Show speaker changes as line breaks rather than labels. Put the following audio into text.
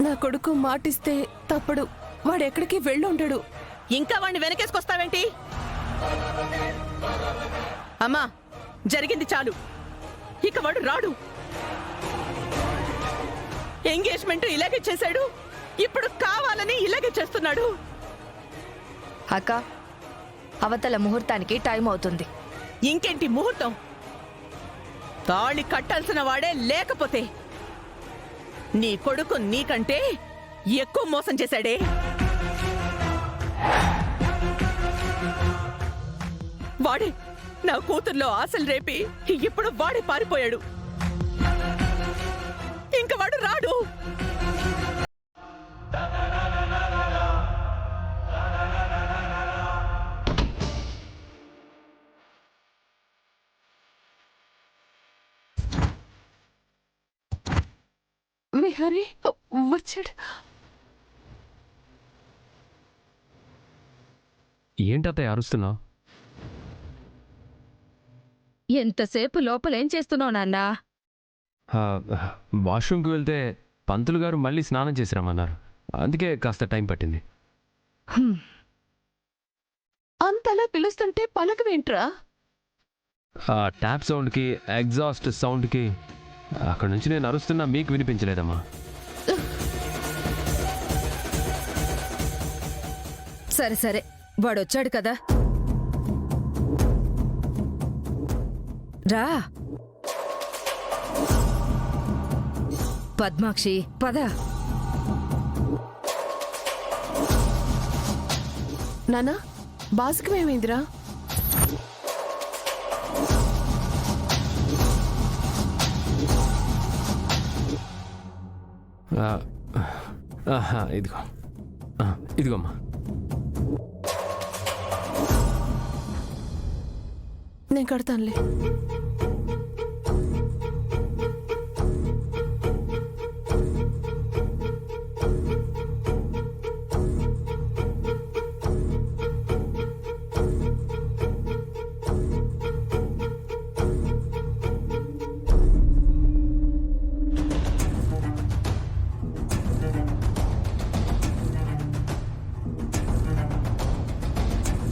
నా కొడుకు మాటిస్తే తప్పడు. వాడెక్కడికి వెళ్ళుండడు.
ఇంకా వాడిని వెనకేసుకొస్తావేంటి? అమ్మా, జరిగింది చాలు. ఇక వాడు రాడు. ఎంగేజ్మెంట్ ఇలాగే చేశాడు, ఇప్పుడు కావాలని ఇలాగే చేస్తున్నాడు.
అక్క, అవతల ముహూర్తానికి టైం అవుతుంది.
ఇంకేంటి ముహూర్తం? తాళి కట్టాల్సిన వాడే లేకపోతే నీ కొడుకు నీకంటే ఎక్కువ మోసం చేశాడే. వాడే నా కూతుర్లో ఆశలు రేపి ఇప్పుడు వాడే పారిపోయాడు. ఇంక వాడు రాడు.
విహారీ వచ్చాడు.
ఏంటత్తయ్య అరుస్తున్నావు?
ఎంతసేపు లోపలేం చేస్తున్నావు నాన్నా?
వాష్రూమ్కి వెళ్తే పంతులు గారు మళ్ళీ స్నానం చేసి రమ్మన్నారు. అందుకే కాస్త టైం పట్టింది.
అంతలా పిలుస్తుంటే పలకవేంట్రా?
ఆ ట్యాప్ సౌండ్కి, ఎగ్జాస్ట్ సౌండ్కి అక్కడ నుంచి నేను అరుస్తున్నా మీకు వినిపించలేదమ్మా.
సరే సరే, వాడొచ్చాడు కదా, రా. పద్మాక్షి, పద.
నానా, బాసుకమేమైందిరా?
ఇదిగో, ఇదిగోమ్మా.
నేను కడతానులే.